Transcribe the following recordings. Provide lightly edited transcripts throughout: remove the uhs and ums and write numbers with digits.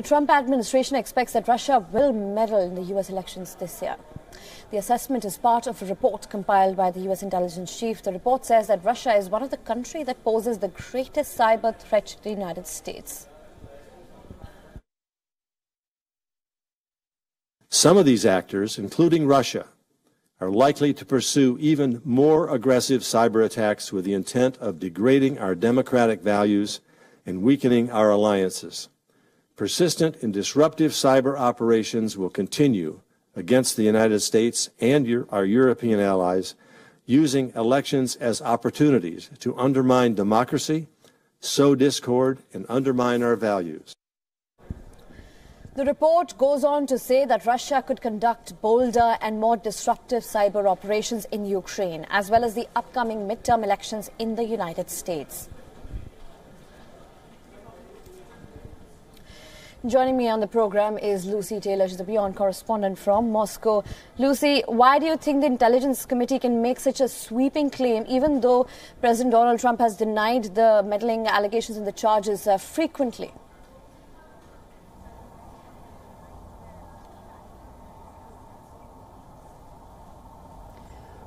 Trump administration expects that Russia will meddle in the U.S. elections this year. The assessment is part of a report compiled by the U.S. intelligence chief. The report says that Russia is one of the countries that poses the greatest cyber threat to the United States. Some of these actors, including Russia, are likely to pursue even more aggressive cyber attacks with the intent of degrading our democratic values and weakening our alliances. Persistent and disruptive cyber operations will continue against the United States and our European allies, using elections as opportunities to undermine democracy, sow discord, and undermine our values. The report goes on to say that Russia could conduct bolder and more disruptive cyber operations in Ukraine, as well as the upcoming midterm elections in the United States. Joining me on the program is Lucy Taylor. She's the WION correspondent from Moscow. Lucy, why do you think the Intelligence Committee can make such a sweeping claim, even though President Donald Trump has denied the meddling allegations and the charges frequently?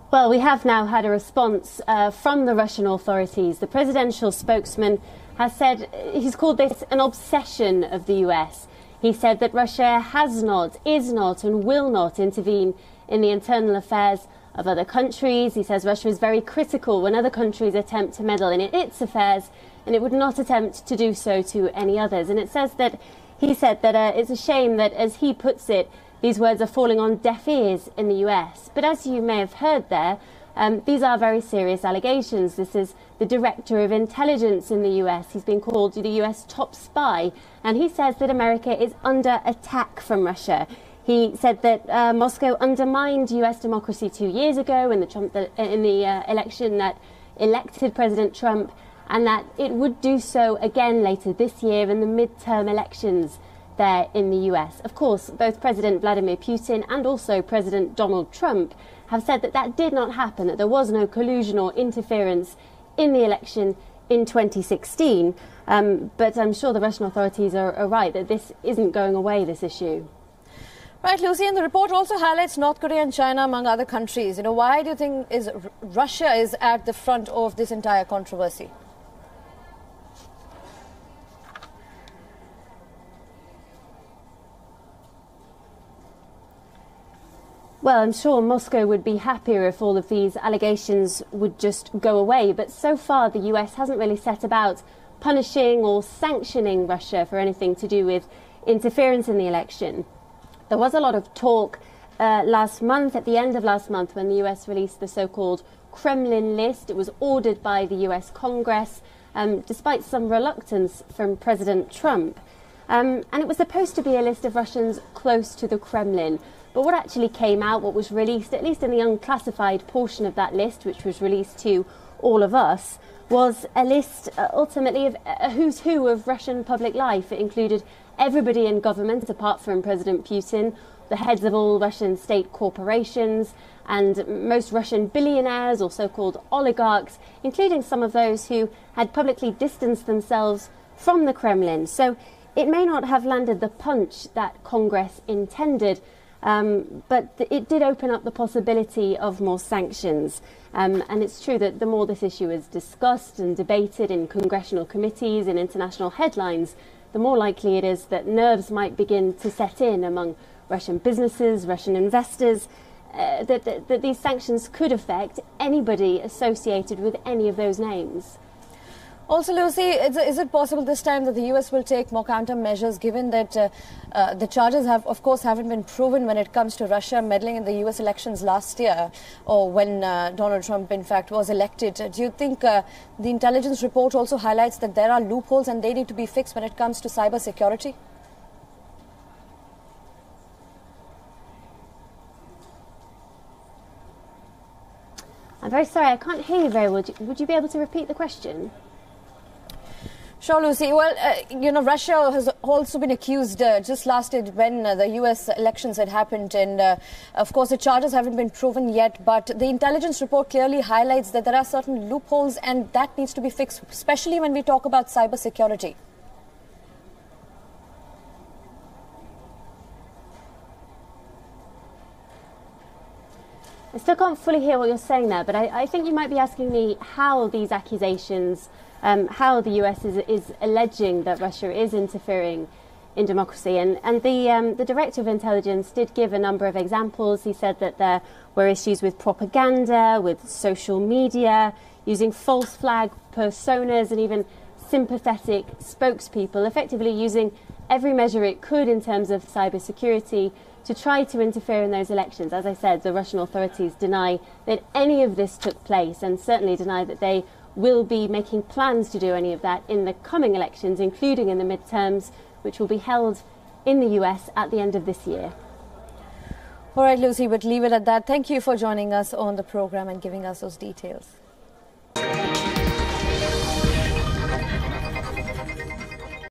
Well, we have now had a response from the Russian authorities. The presidential spokesman has said he's called this an obsession of the US. He said that Russia has not, is not and will not intervene in the internal affairs of other countries. He says Russia is very critical when other countries attempt to meddle in its affairs, and it would not attempt to do so to any others. And it says that he said that it's a shame that, as he puts it, these words are falling on deaf ears in the US. But as you may have heard there, these are very serious allegations. This is the director of intelligence in the US. He's been called the US top spy, and he says that America is under attack from Russia. He said that Moscow undermined US democracy 2 years ago in the election that elected President Trump, and that it would do so again later this year in the midterm elections there in the US. Of course, both President Vladimir Putin and also President Donald Trump have said that that did not happen, that there was no collusion or interference in the election in 2016. But I'm sure the Russian authorities are right that this isn't going away, this issue. Right, Lucy, and the report also highlights North Korea and China among other countries. Why do you think Russia is at the front of this entire controversy? Well, I'm sure Moscow would be happier if all of these allegations would just go away. But so far, the US hasn't really set about punishing or sanctioning Russia for anything to do with interference in the election. There was a lot of talk last month, at the end of last month, when the US released the so-called Kremlin list. It was ordered by the US Congress, despite some reluctance from President Trump. And it was supposed to be a list of Russians close to the Kremlin. But what actually came out, what was released, at least in the unclassified portion of that list, which was released to all of us, was a list ultimately of a who's who of Russian public life. It included everybody in government apart from President Putin, the heads of all Russian state corporations, and most Russian billionaires or so-called oligarchs, including some of those who had publicly distanced themselves from the Kremlin. So it may not have landed the punch that Congress intended, but it did open up the possibility of more sanctions. And it's true that the more this issue is discussed and debated in congressional committees and international headlines, the more likely it is that nerves might begin to set in among Russian businesses, Russian investors, that these sanctions could affect anybody associated with any of those names. Also, Lucy, is it possible this time that the US will take more countermeasures, given that the charges haven't been proven when it comes to Russia meddling in the US elections last year, or when Donald Trump, in fact, was elected? Do you think the intelligence report also highlights that there are loopholes and they need to be fixed when it comes to cyber security? I'm very sorry, I can't hear you very well. Would you be able to repeat the question? Sure, Lucy. Well, Russia has also been accused just last year when the US elections had happened. And of course, the charges haven't been proven yet. But the intelligence report clearly highlights that there are certain loopholes and that needs to be fixed, especially when we talk about cybersecurity. I still can't fully hear what you're saying there, but I think you might be asking me how these accusations, how the US is alleging that Russia is interfering in democracy. And the Director of Intelligence did give a number of examples. He said that there were issues with propaganda, with social media, using false flag personas and even sympathetic spokespeople, effectively using every measure it could in terms of cybersecurity to try to interfere in those elections. As I said, the Russian authorities deny that any of this took place and certainly deny that they will be making plans to do any of that in the coming elections, including in the midterms, which will be held in the US at the end of this year. All right, Lucy, but leave it at that. Thank you for joining us on the program and giving us those details.